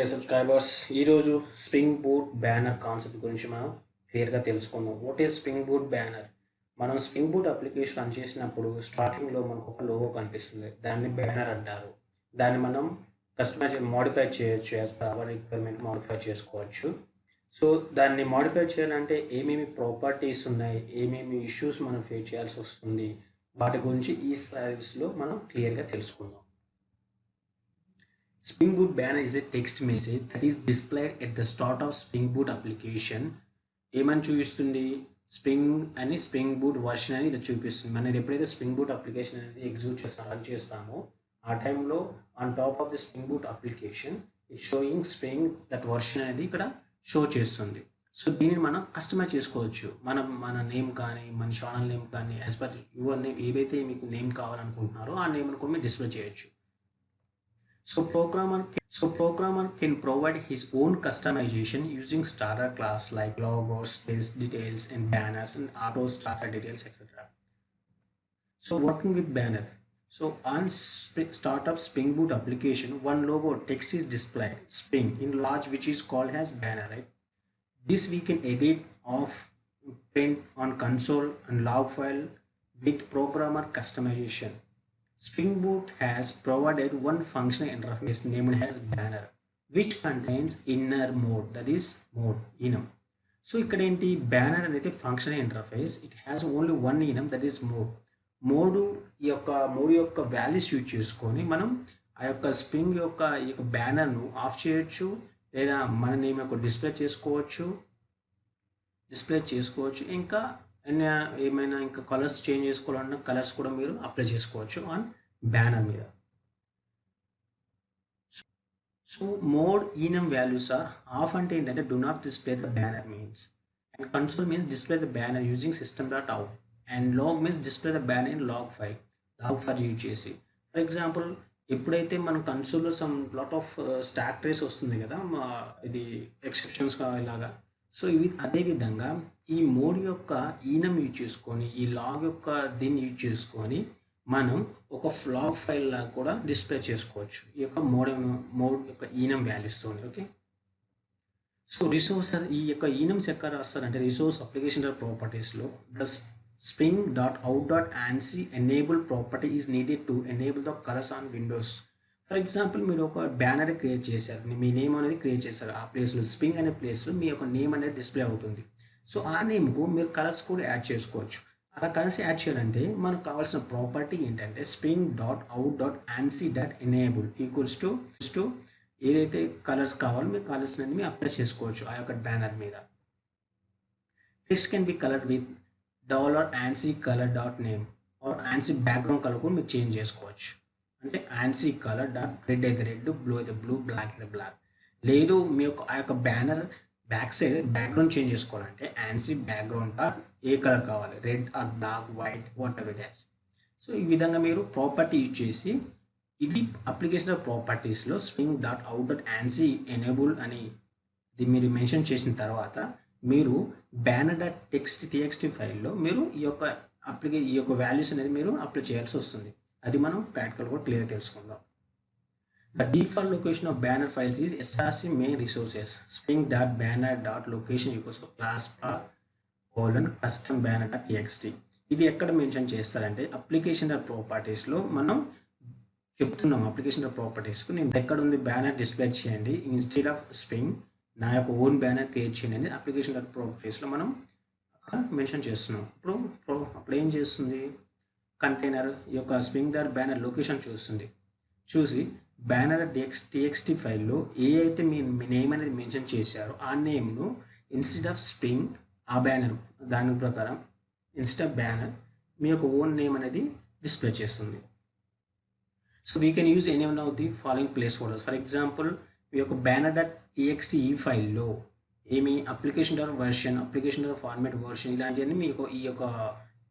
Dear subscribers, ఈరోజు spring boot banner concept గురించి మనం క్లియర్గా తెలుసుకుందాం. What is spring boot banner? మనం స్ప్రింగ్ బూట్ అప్లికేషన్ రన్ చేసినప్పుడు స్టార్టింగ్లో మనకు ఒక లోగో కనిపిస్తుంది. దాన్ని బ్యానర్ అంటారు. దాన్ని మనం కస్టమైజ్ మోడిఫై చేయొచ్చు, as per hour requirement modify చేసుకోవచ్చు. సో దాన్ని మోడిఫై చేయాలంటే ఏమేమి ప్రాపర్టీస్ ఉన్నాయి, ఏమేమి ఇష్యూస్ మనం ఫేస్ చేయాల్సి వస్తుంది, వాటి గురించి ఈ స్లైడ్స్లో మనం క్లియర్గా తెలుసుకుందాం. Spring Boot banner is a text message that is displayed at the start of Spring Boot application. ఏమని చూపిస్తుంది? స్ప్రింగ్ అని స్ప్రింగ్ బూట్ వర్షన్ అనేది ఇలా చూపిస్తుంది. మనం ఎప్పుడైతే స్ప్రింగ్ బూట్ అప్లికేషన్ అనేది ఎగ్జిక్యూట్ చేస్తామో రన్ చేస్తామో ఆ టైంలో on top of the spring boot application it sowing spring that version అనేది ఇక్కడ షో చేస్తుంది. సో దీన్ని మనం కస్టమైజ్ చేసుకోవచ్చు. మన నేమ్ కానీ మన ఛానల్ నేమ్ కానీ యాజ్ పర్ యువర్ నేమ్ ఏవైతే మీకు నేమ్ కావాలనుకుంటున్నారో ఆ నేమ్ను కూడా మీరు డిస్ప్లే చేయొచ్చు. So programmer can provide his own customization using starter class like logos, space details, and banners, and auto starter details, etc. So working with banner. So on startup Spring Boot application, one logo text is displayed, Spring in large, which is called as banner. Right? This we can edit, off, print on console and log file with programmer customization. Spring Boot has provided one functional interface named as banner, which contains inner mode, that is mode enum. So ఇక్కడ ఏంటి banner అనేది functional interface. It has only one enum, that is mode. Mode యొక్క values use చేసుకొని మనం ఆ యొక్క spring యొక్క ఈ యొక్క బ్యానర్ను ఆఫ్ చేయొచ్చు, లేదా మన నేమ్ యొక్క డిస్ప్లే చేసుకోవచ్చు. ఇంకా ఏమైనా ఇంకా కలర్స్ చేంజ్ చేసుకోవాలన్నా కలర్స్ కూడా మీరు అప్లై చేసుకోవచ్చు ఆన్ బ్యానర్ మీద. So mode enum values are off అంటే ఏంటంటే do not display the banner means, and console means display the banner using system.out, and log means display the banner in log file use చేసి. For example ఎప్పుడైతే మనం కన్సోల్లో some lot of stack trace వస్తుంది కదా, ఇది exceptions ఇలాగా. So ఇవి అదేవిధంగా ఈ మోడ్ యొక్క enum యూజ్ చేసుకొని, ఈ లాగ్ యొక్క దీన్ని యూజ్ చేసుకొని మనం ఒక లాగ్ ఫైల్ లాగా కూడా డిస్ప్లే చేసుకోవచ్చు ఈ యొక్క మోడ్ యొక్క enum వాల్యూస్తో. ఓకే, సో రిసోర్సెస్ ఈ యొక్క enums ఎక్కడ రాస్తారంటే రిసోర్స్ అప్లికేషన్ ప్రాపర్టీస్లో the spring.out.ansy enable property is needed to enable the colors on windows. For example మీరు ఒక బ్యానర్ క్రియేట్ చేశారు, మీ నేమ్ అనేది క్రియేట్ చేశారు. ఆ ప్లేస్లో స్ప్రింగ్ అనే ప్లేస్లో మీ యొక్క నేమ్ అనేది డిస్ప్లే అవుతుంది. సో ఆ నేమ్కు మీరు కలర్స్ కూడా యాడ్ చేసుకోవచ్చు. అలా కలర్స్ యాడ్ చేయాలంటే మనకు కావాల్సిన ప్రాపర్టీ ఏంటంటే spring.out.ansy.enable ఈక్వల్స్ టు ఏదైతే కలర్స్ కావాలో మీ కలర్స్ అనేది మీరు అప్లై చేసుకోవచ్చు ఆ యొక్క బ్యానర్ మీద. Text can be coloured with $ANSY color.name or ANSY background colour కూడా మీరు చేంజ్ చేసుకోవచ్చు. అంటే ANSY కలర్ డాట్ రెడ్ అయితే రెడ్, బ్లూ అయితే బ్లూ, బ్లాక్ అయితే బ్లాక్. లేదు మీ యొక్క ఆ యొక్క banner back side background change చేసుకోవాలంటే ANSY బ్యాక్గ్రౌండ్ డాట్ ఏ కలర్ కావాలి, red or black, white, whatever it is. So ఈ విధంగా మీరు ప్రాపర్టీ యూజ్ చేసి ఇది అప్లికేషన్ ప్రాపర్టీస్లో spring.out.ansy enable అని ఇది మీరు మెన్షన్ చేసిన తర్వాత మీరు బ్యానర్ డాట్ txt ఫైల్లో మీరు ఈ యొక్క వాల్యూస్ అనేది మీరు అప్లై చేయాల్సి వస్తుంది. అది మనం ప్రాక్టికల్ కూడా క్లియర్ తెలుసుకుందాం. The default location of banner files is src main resources spring.banner.location equals to class custom banner.txt. ఇది ఎక్కడ మెన్షన్ చేస్తారంటే అప్లికేషన్ ప్రాపర్టీస్లో మనం చెప్తున్నాం. అప్లికేషన్ ప్రాపర్టీస్కు నేను ఎక్కడ ఉంది బ్యానర్ డిస్ప్లే చేయండి, ఇన్స్టెడ్ ఆఫ్ స్ప్రింగ్ నా యొక్క ఓన్ బ్యానర్ క్రియేట్ చేయండి అనేది అప్లికేషన్ ప్రాపర్టీస్లో మనం అక్కడ మెన్షన్ చేస్తున్నాం. అప్పుడు ఏం చేస్తుంది, కంటైనర్ ఈ యొక్క స్ప్రింగ్ డాట్ బ్యానర్ లొకేషన్ చూసి బ్యానర్ txt ఫైల్లో ఏ అయితే మీ నేమ్ అనేది మెన్షన్ చేశారో ఆ నేమ్ను ఇన్స్టెడ్ ఆఫ్ స్ప్రింగ్ ఆ బ్యానర్ దాని ప్రకారం ఇన్స్టెడ్ ఆఫ్ బ్యానర్ మీ యొక్క ఓన్ నేమ్ అనేది డిస్ప్లే చేస్తుంది. So we can use any one of the following placeholders. For example మీ యొక్క బ్యానర్ డాట్ txt ఈ ఫైల్లో ఏమి application dot version, application dot format version ఇలాంటివన్నీ మీకు ఈ యొక్క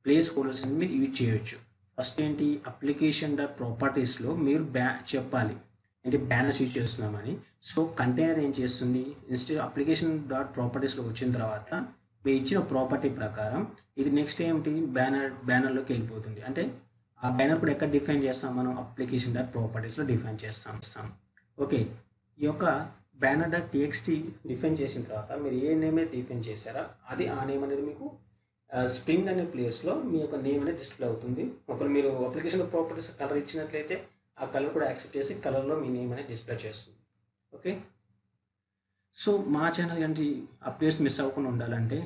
ప్లేస్ హోల్డర్స్ అనేది మీరు యూజ్ చేయొచ్చు. ఫస్ట్ ఏంటి, అప్లికేషన్ డాట్ ప్రాపర్టీస్లో మీరు చెప్పాలి అంటే బ్యానర్స్ యూజ్ చేస్తున్నామని. సో కంటైనర్ ఏం చేస్తుంది, ఇన్స్టెడ్ అప్లికేషన్ డాట్ ప్రాపర్టీస్లో వచ్చిన తర్వాత మీరు ఇచ్చిన ప్రాపర్టీ ప్రకారం ఇది నెక్స్ట్ ఏంటి బ్యానర్లోకి వెళ్ళిపోతుంది. అంటే ఆ బ్యానర్ కూడా ఎక్కడ డిఫైన్ చేస్తాం మనం, అప్లికేషన్ డాట్ ప్రాపర్టీస్లో డిఫైన్ చేస్తాం. ఓకే, ఈ యొక్క బ్యానర్ డాట్ టీఎక్స్టీ డిఫైన్ చేసిన తర్వాత మీరు ఏ నేమ్ అయితే డిఫైన్ చేశారో అది ఆ నేమ్ అనేది మీకు స్ప్రింగ్ అనే ప్లేస్లో మీ యొక్క నేమ్ అనేది డిస్ప్లే అవుతుంది. ఒకవేళ మీరు అప్లికేషన్ ప్రాపర్టీస్ కలర్ ఇచ్చినట్లయితే ఆ కలర్ కూడా యాక్సెప్ట్ చేసి కలర్లో మీ నేమ్ అనేది డిస్ప్లే చేస్తుంది. ఓకే, సో మా ఛానల్ అంటే అప్డేట్స్ మిస్ అవ్వకుండా ఉండాలంటే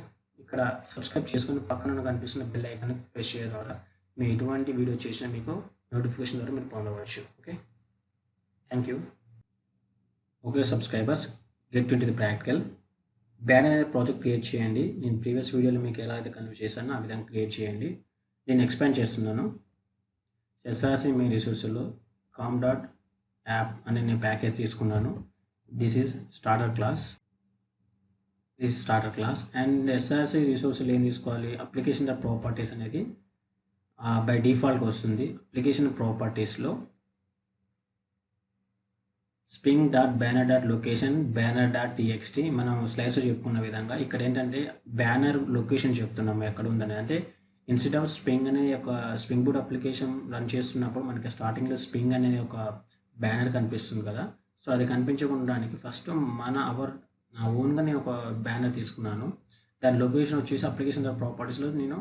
ఇక్కడ సబ్స్క్రైబ్ చేసుకుని పక్కన కనిపిస్తున్న బెల్ ఐకాన్ ప్రెస్ చేయడం ద్వారా మేము ఎటువంటి వీడియో చేసినా మీకు నోటిఫికేషన్ ద్వారా మీరు పొందవచ్చు. Okay, thank you. Okay subscribers, get into the practical. Banner అనే ప్రాజెక్ట్ క్రియేట్ చేయండి. నేను ప్రీవియస్ వీడియోలో మీకు ఎలా అయితే కన్వే చేశానో ఆ విధంగా క్రియేట్ చేయండి. నేను ఎక్స్పాండ్ చేస్తున్నాను. ఎస్ఆర్సి మీ రిసోర్స్లో కామ్ డాట్ యాప్ అనే నేను ప్యాకేజ్ తీసుకున్నాను. This is starter class. And SRC రిసోర్స్లో ఏం తీసుకోవాలి, అప్లికేషన్ డాట్ ప్రాపర్టీస్ అనేది బై డిఫాల్ట్గా వస్తుంది. అప్లికేషన్ ప్రాపర్టీస్లో spring dot banner dot location banner dot TXT మనం స్లైడ్స్లో చెప్పుకున్న విధంగా ఇక్కడ ఏంటంటే బ్యానర్ లొకేషన్ చెప్తున్నాము ఎక్కడ ఉందని. అంటే ఇన్స్టెడ్ ఆఫ్ స్ప్రింగ్ అనే ఒక స్ప్రింగ్ బూట్ అప్లికేషన్ రన్ చేస్తున్నప్పుడు మనకి స్టార్టింగ్లో స్ప్రింగ్ అనేది ఒక బ్యానర్ కనిపిస్తుంది కదా. సో అది కనిపించకుండానికి ఫస్ట్ నా ఓన్గా నేను ఒక బ్యానర్ తీసుకున్నాను. దాని లొకేషన్ వచ్చేసి అప్లికేషన్ డాట్ ప్రాపర్టీస్లో నేను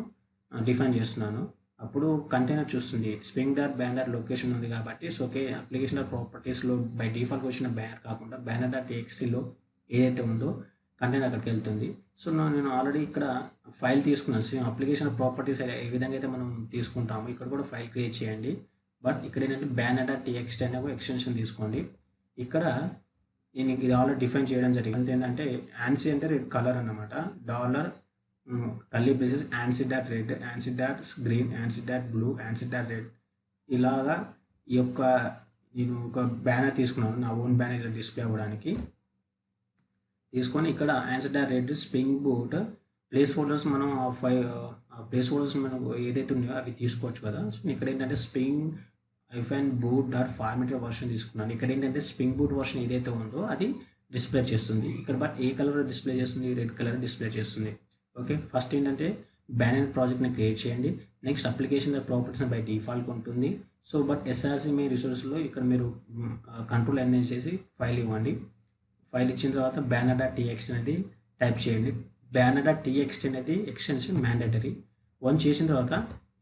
డిఫైన్ చేస్తున్నాను. అప్పుడు కంటైనర్ చూస్తుంది స్ప్రింగ్ డాట్ బ్యానర్ లొకేషన్ ఉంది కాబట్టి. సో ఓకే, అప్లికేషన్ డాట్ ప్రాపర్టీస్లో బై డిఫాల్ట్ వచ్చిన బ్యానర్ కాకుండా బ్యానర్ డాట్ టీఎక్స్టీలో ఏదైతే ఉందో కంటైనర్ అక్కడికి వెళ్తుంది. సో నేను ఆల్రెడీ ఇక్కడ ఫైల్ తీసుకున్నాను. సేమ్ అప్లికేషన్ ప్రాపర్టీస్ ఏ విధంగా అయితే మనం తీసుకుంటామో ఇక్కడ కూడా ఫైల్ క్రియేట్ చేయండి. బట్ ఇక్కడ ఏంటంటే బ్యానర్ డాట్ టీఎక్స్టీ అనే ఒక ఎక్స్టెన్షన్ తీసుకోండి. ఇక్కడ నేను ఇది ఆల్రెడీ డిఫైన్ చేయడం జరిగింది. ఏంటంటే యాన్సీ అంటే రెడ్ కలర్ అన్నమాట. Dollar curly braces ANSI dot red, ANSI dot green, ANSI dot blue, ANSI dot red, ఇలాగా ఈ యొక్క నేను ఒక బ్యానర్ తీసుకున్నాను నా ఓన్ బ్యానర్ ఇలా డిస్ప్లే అవ్వడానికి. తీసుకొని ఇక్కడ ANSI dot red spring boot place holders మనం ప్లేస్ హోల్డర్స్ మనం ఏదైతే ఉన్నాయో అవి తీసుకోవచ్చు కదా. సో ఇక్కడ ఏంటంటే spring boot dot formatted version తీసుకున్నాను. ఇక్కడ ఏంటంటే స్ప్రింగ్ బూట్ వర్షన్ ఏదైతే ఉందో అది డిస్ప్లే చేస్తుంది. ఇక్కడ బట్ ఏ కలర్ డిస్ప్లే చేస్తుంది, రెడ్ కలర్ డిస్ప్లే చేస్తుంది. ఓకే, ఫస్ట్ ఏంటంటే బ్యానర్ ప్రాజెక్ట్ని క్రియేట్ చేయండి. Next application properties by default ఉంటుంది. సో బట్ ఎస్ఆర్సి మీ రిసోర్స్లో ఇక్కడ మీరు కంట్రోల్ ఎన్ చేసి ఫైల్ ఇవ్వండి. ఫైల్ ఇచ్చిన తర్వాత బ్యానర్ డాట్ టీఎక్స్టీ అనేది టైప్ చేయండి. బ్యానర్ డాట్ టీఎక్స్టీ అనేది ఎక్స్టెన్షన్ మ్యాండేటరీ. వన్ చేసిన తర్వాత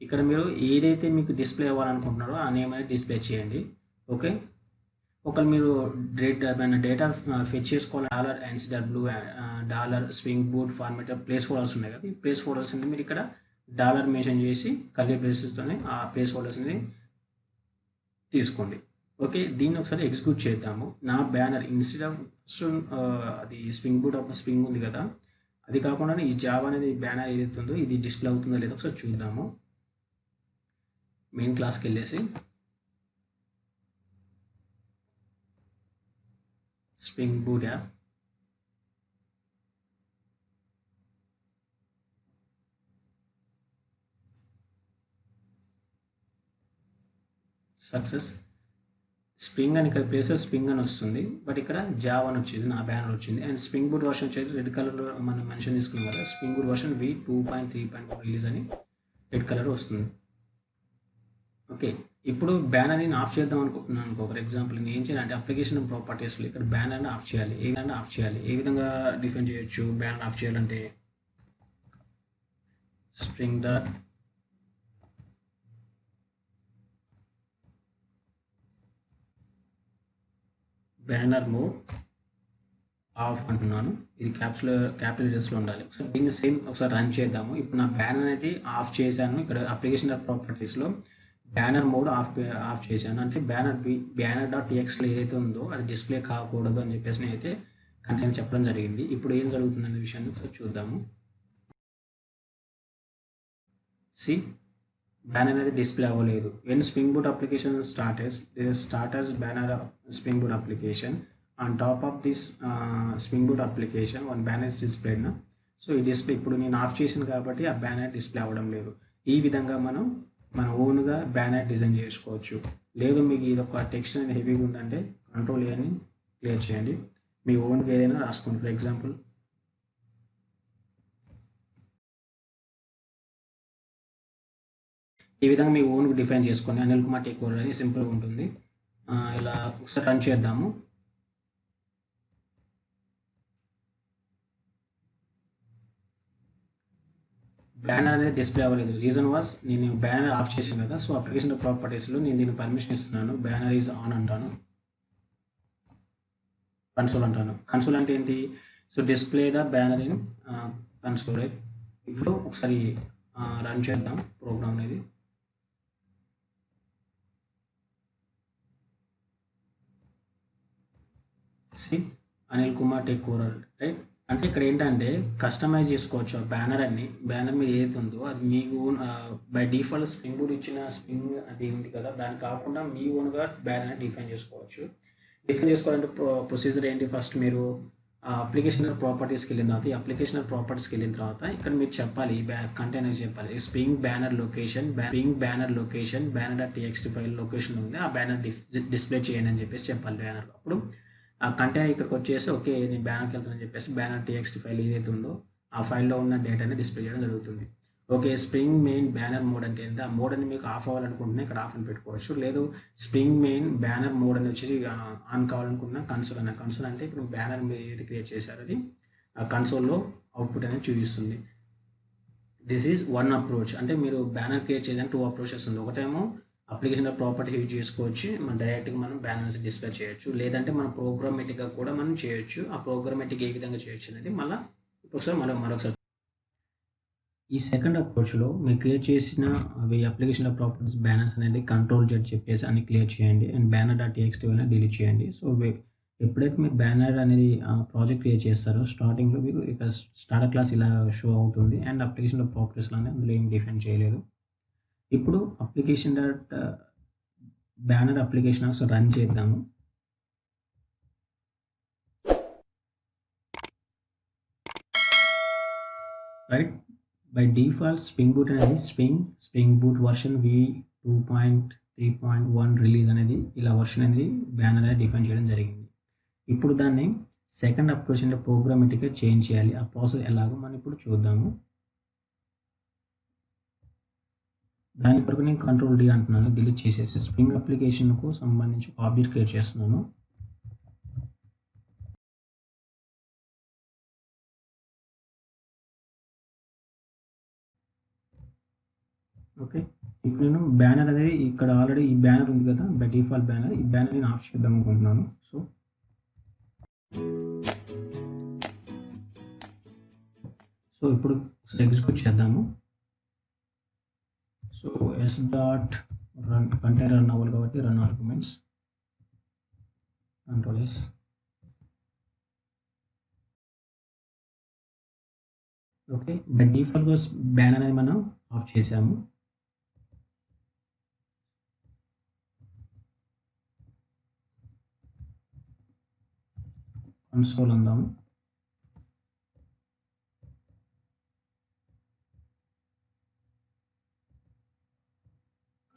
ఇక్కడ మీరు ఏదైతే మీకు డిస్ప్లే అవ్వాలనుకుంటున్నారో ఆ నేమ్ అనేది డిస్ప్లే చేయండి. ఓకే, ఒకవేళ మీరు డేటా ఫెచ్ చేసుకోవాలి dollar ansi dot blue, dollar spring boot formatter placeholders ఉన్నాయి కదా. ఈ ప్లేస్ హోల్డర్స్ అనేది మీరు ఇక్కడ డాలర్ మెన్షన్ చేసి కర్లీ బ్రేసెస్తోనే ఆ ప్లేస్ హోల్డర్స్ అనేది తీసుకోండి. ఓకే, దీన్ని ఒకసారి ఎగ్జిక్యూట్ చేద్దాము. నా బ్యానర్ ఇన్స్టెడ్ ఆఫ్ అది స్ప్రింగ్ బూట్ స్ప్రింగ్ ఉంది కదా, అది కాకుండా ఈ జావా అనేది బ్యానర్ ఏదైతే ఉందో ఇది డిస్ప్లే అవుతుందో లేదో ఒకసారి చూద్దాము. మెయిన్ క్లాస్కి వెళ్ళేసి spring boot app, success spring అని ఇక్కడ ప్లేసెస్ స్ప్రింగ్ అని వస్తుంది. బట్ ఇక్కడ జావా అని వచ్చింది, నా బ్యానర్ వచ్చింది. అండ్ స్ప్రింగ్ బూట్ వర్షన్ వచ్చేది రెడ్ కలర్లో మనం మెన్షన్ చేసుకున్నాం కదా. Spring boot version v2.3.4 release అని రెడ్ కలర్ వస్తుంది. ఓకే, ఇప్పుడు బ్యానర్ని ఆఫ్ చేద్దాం అనుకుంటున్నాను అనుకో. ఫర్ ఎగ్జాంపుల్ నేను ఏం చేయాలంటే అప్లికేషన్ ప్రాపర్టీస్లో ఇక్కడ బ్యానర్ని ఆఫ్ చేయాలి. ఏ విధంగా డిఫైన్ చేయొచ్చు బ్యానర్ ఆఫ్ చేయాలంటే spring dot banner mode of అంటున్నాను. ఇది క్యాపిటల్ లెటర్స్లో ఉండాలి. ఒకసారి దీన్ని సేమ్ ఒకసారి రన్ చేద్దాము. ఇప్పుడు నా బ్యానర్ అనేది ఆఫ్ చేశాను. ఇక్కడ అప్లికేషన్ ప్రాపర్టీస్లో బ్యానర్ మోడ్ ఆఫ్ చేశాను. అంటే బ్యానర్ డాట్ టీఎక్స్లో ఏదైతే ఉందో అది డిస్ప్లే కాకూడదు అని చెప్పేసి అయితే కంటెంట్ చెప్పడం జరిగింది. ఇప్పుడు ఏం జరుగుతుందనే విషయాన్ని ఒకసారి చూద్దాము. సి బ్యానర్ అనేది డిస్ప్లే అవ్వలేదు. When spring boot application starters banner spring boot application on top of this spring boot application one banner is displayed. So ఈ డిస్ప్లే ఇప్పుడు నేను ఆఫ్ చేశాను కాబట్టి ఆ బ్యానర్ డిస్ప్లే అవ్వడం లేదు. ఈ విధంగా మనం మన ఓన్గా బ్యానర్ డిజైన్ చేసుకోవచ్చు. లేదు మీకు ఇది ఒక టెక్స్ట్ అనేది హెవీగా ఉందంటే కంట్రోల్ అని క్లియర్ చేయండి. మీ ఓన్గా ఏదైనా రాసుకోండి. ఫర్ ఎగ్జాంపుల్ ఈ విధంగా మీ ఓన్గా డిఫైన్ చేసుకొని అనిల్ కుమార్ టేక్ఓవర్ అని సింపుల్గా ఉంటుంది. ఇలా ఒకసారి రన్ చేద్దాము. బ్యానర్ అనేది డిస్ప్లే అవ్వలేదు. రీజన్ వాస్ నేను బ్యానర్ ఆఫ్ చేశాను కదా. సో అప్లికేషన్ ప్రాపర్టీస్లో నేను దీనికి పర్మిషన్ ఇస్తున్నాను. బ్యానర్ ఈజ్ ఆన్ అంటాను. కన్సోల్ అంటాను. కన్సోల్ అంటే ఏంటి? So display the banner in console, right? ఇప్పుడు ఒకసారి రన్ చేద్దాం ప్రోగ్రామ్ అనేది. See Anil Kumar tech overall, right? అంటే ఇక్కడ ఏంటంటే కస్టమైజ్ చేసుకోవచ్చు ఆ బ్యానర్ అన్ని. బ్యానర్ మీద ఏది ఉందో అది మీకు బై డిఫాల్ట్ స్ప్రింగ్ బూట్ ఇచ్చిన స్ప్రింగ్ అది ఉంది కదా, దాన్ని కాకుండా మీ ఓన్గా బ్యానర్ డిఫైన్ చేసుకోవచ్చు. డిఫైన్ చేసుకోవాలంటే ప్రొసీజర్ ఏంటి? ఫస్ట్ మీరు అప్లికేషన్ ప్రాపర్టీస్కి వెళ్ళిన తర్వాత, ఈ అప్లికేషన్ ప్రాపర్టీస్కి వెళ్ళిన తర్వాత ఇక్కడ మీరు చెప్పాలి, కంటైనర్ చెప్పాలి spring banner location .txt file location ఉంది, ఆ బ్యానర్ డిస్ప్లే చేయండి అని చెప్పేసి చెప్పాలి బ్యానర్. అప్పుడు ఆ కంటైనర్ ఇక్కడికి వచ్చేసి ఓకే నేను బ్యానర్కి వెళ్తానని చెప్పేసి బ్యానర్ txt ఫైల్ ఏదైతే ఉందో ఆ ఫైల్లో ఉన్న డేటాని డిస్ప్లే చేయడం జరుగుతుంది. Okay, spring main banner mode అంటే ఎంత? ఆ మోడ్ అని మీకు ఆఫ్ అవ్వాలనుకుంటున్నా ఇక్కడ ఆఫ్ అని పెట్టుకోవచ్చు. లేదు స్ప్రింగ్ మెయిన్ బ్యానర్ మోడ్ అని వచ్చేసి ఆన్ కావాలనుకున్న కన్సోల్ అన్న. కన్సోల్ అంటే ఇప్పుడు బ్యానర్ మీరు ఏది క్రియేట్ చేశారో అది ఆ కన్సోల్లో అవుట్పుట్ అనేది చూపిస్తుంది. This is one approach. అంటే మీరు బ్యానర్ క్రియేట్ చేయడానికి 2 అప్రోచెస్ ఉంది. ఒకటేమో అప్లికేషన్ ప్రాపర్టీ యూజ్ చేసుకోవచ్చు, మనం డైరెక్ట్గా మనం బ్యానర్స్ డిస్ప్లే చేయొచ్చు. లేదంటే మనం ప్రోగ్రామేటిక్గా కూడా మనం చేయొచ్చు. ఆ ప్రోగ్రామేటిక్ ఏ విధంగా చేయొచ్చు అనేది మరొకసారి ఈ సెకండ్ అప్రోచ్లో మీరు క్రియేట్ చేసిన అవి అప్లికేషన్ ప్రాపర్టీస్ బ్యానర్స్ అనేది Ctrl+Z చెప్పేసి అన్ని క్లియర్ చేయండి అండ్ banner.txt అనేది డిలీట్ చేయండి. సో ఎప్పుడైతే మీరు బ్యానర్ అనేది ప్రాజెక్ట్ క్రియేట్ చేస్తారో స్టార్టింగ్లో మీకు ఇక్కడ స్టార్టర్ క్లాస్ ఇలా షో అవుతుంది అండ్ అప్లికేషన్ ప్రాపర్టీస్లో అందులో ఏం డిఫైన్ చేయలేదు. ఇప్పుడు బ్యానర్ అప్లికేషన్ రన్ చేద్దాము. Right, by default spring boot అనేది spring boot version v2.3.1 release అనేది ఇలా వర్షన్ అనేది బ్యానర్ అనేది డిఫైన్ చేయడం జరిగింది. ఇప్పుడు దాన్ని సెకండ్ అప్రోచ్ అంటే ప్రోగ్రామేటిక్గా చేంజ్ చేయాలి. ఆ ప్రాసెస్ ఎలాగో మనం ఇప్పుడు చూద్దాము. దాని కొరకు నేను Ctrl+D అంటున్నాను, డిలీట్ చేసేసి స్ప్రింగ్ అప్లికేషన్కు సంబంధించి ఒక ఆబ్జెక్ట్ క్రియేట్ చేస్తున్నాను. ఓకే, ఇప్పుడు నేను బ్యానర్ అనేది ఇక్కడ ఆల్రెడీ ఈ బ్యానర్ ఉంది కదా, బై డిఫాల్ట్ బ్యానర్, ఈ బ్యానర్ నేను ఆఫ్ చేద్దాం అనుకుంటున్నాను. సో ఇప్పుడు ఎగ్జిక్యూట్ చేద్దాము. సో s.run కంటైనర్ రన్ అవ్వాలి కాబట్టి run arguments Ctrl+S. Okay, by డిఫాల్ట్గా బ్యానర్ అనేది మనం ఆఫ్ చేసాము. కన్సోల్ అందాము.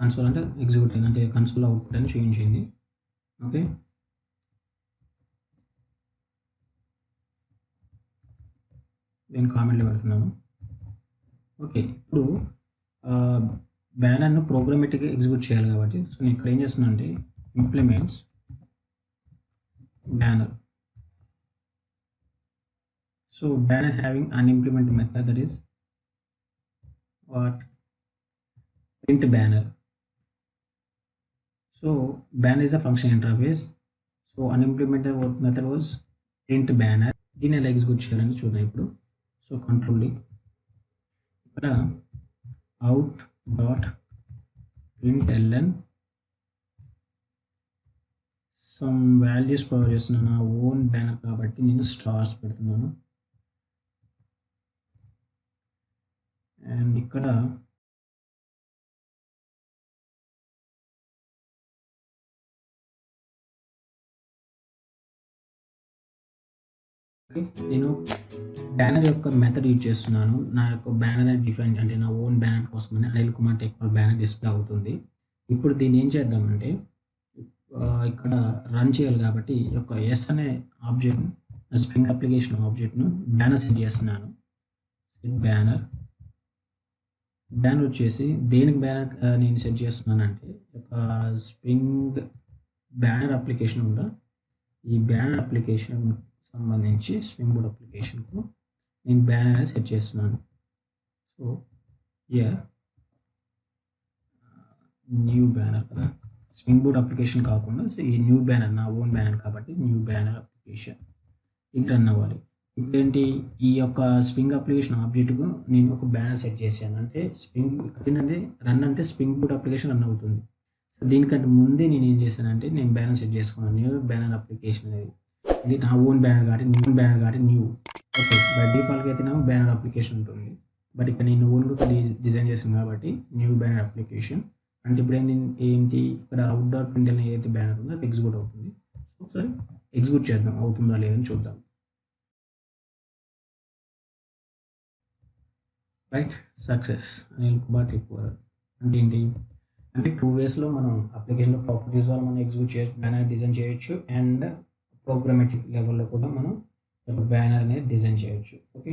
కన్సోల్ అంటే ఎగ్జిక్యూట్ అయింది, అంటే కన్సోల్ అవుట్పుట్ అని చూపించింది. ఓకే, నేను కామెంట్లో పెడుతున్నాను. ఓకే, ఇప్పుడు బ్యానర్ను ప్రోగ్రామేటిక్గా ఎగ్జిక్యూట్ చేయాలి కాబట్టి సో నేను ఇక్కడ ఏం చేస్తున్నాను అంటే implements banner. So banner having unimplemented method, that is what print banner. So banner is a function interface. So unimplemented method was print banner. దీన్ని ఎలా ఎగ్జిక్యూట్ చేయాలని చూద్దాం ఇప్పుడు. సో Ctrl+D, ఇక్కడ out.println సమ్ వాల్యూస్ ప్రొవైడ్ చేస్తున్నాను. నా own banner కాబట్టి నేను స్టార్స్ పెడుతున్నాను అండ్ ఇక్కడ నేను బ్యానర్ యొక్క మెథడ్ యూజ్ చేస్తున్నాను. నా యొక్క బ్యానర్ డిఫైన్ అంటే నా ఓన్ బ్యానర్ కోసమని Anil Kumar tech banner display అవుతుంది. ఇప్పుడు దీన్ని ఏం చేద్దామంటే ఇక్కడ రన్ చేయాలి కాబట్టి ఒక ఎస్ అనే ఆబ్జెక్ట్ స్ప్రింగ్ అప్లికేషన్ ఆబ్జెక్ట్ను బ్యానర్ సెట్ చేస్తున్నాను. సెట్ బ్యానర్ వచ్చేసి దేనికి బ్యానర్ నేను సెట్ చేస్తున్నానంటే ఒక స్ప్రింగ్ బ్యానర్ అప్లికేషన్ ఉందా, ఈ బ్యానర్ అప్లికేషన్ సంబంధించి స్ప్రింగ్ బూట్ అప్లికేషన్కు నేను బ్యానర్ సెట్ చేస్తున్నాను. సో హియర్ న్యూ బ్యానర్ కదా, స్ప్రింగ్ బూట్ అప్లికేషన్ కాకుండా సో ఈ న్యూ బ్యానర్ నా ఓన్ బ్యానర్ కాబట్టి న్యూ బ్యానర్ అప్లికేషన్ ఇది రన్ అవ్వాలి. ఇప్పుడు ఏంటి, ఈ యొక్క స్ప్రింగ్ అప్లికేషన్ ఆబ్జెక్ట్కు నేను ఒక బ్యానర్ సెట్ చేశాను. అంటే స్ప్రింగ్ ఏంటంటే రన్ అంటే స్ప్రింగ్ బూట్ అప్లికేషన్ రన్ అవుతుంది. సో దీనికంటే ముందే నేను ఏం చేశానంటే నేను బ్యానర్ సెట్ చేసుకున్నాను, న్యూ బ్యానర్ అప్లికేషన్ అనేది. ఇది నా ఓన్ బ్యానర్ కాబట్టి న్యూ ఓకే. బై డిఫాల్ట్గా అయితే నాకు బ్యానర్ అప్లికేషన్ ఉంటుంది, బట్ ఇక్కడ నేను ఓన్గా డిజైన్ చేశాను కాబట్టి న్యూ బ్యానర్ అప్లికేషన్. అంటే ఇప్పుడు ఏంటి ఇక్కడ అవుట్డోర్ ప్రింట్ ఏదైతే బ్యానర్ ఉందో అది ఎగ్జిక్యూట్ అవుతుంది. సో ఒకసారి ఎగ్జిక్యూట్ చేద్దాం, అవుతుందా లేదని చూద్దాం. రైట్, సక్సెస్ అనిల్ కుమార్ ఎక్కువ అంటే ఏంటి అంటే 2 వేస్లో మనం అప్లికేషన్లో ప్రాపర్టీస్ ద్వారా మనం ఎగ్జిక్యూట్ చేయొచ్చు, బ్యానర్ డిజైన్ చేయొచ్చు, అండ్ ప్రోగ్రామేటిక్ లెవెల్లో కూడా మనం బ్యానర్ అనేది డిజైన్ చేయొచ్చు. ఓకే.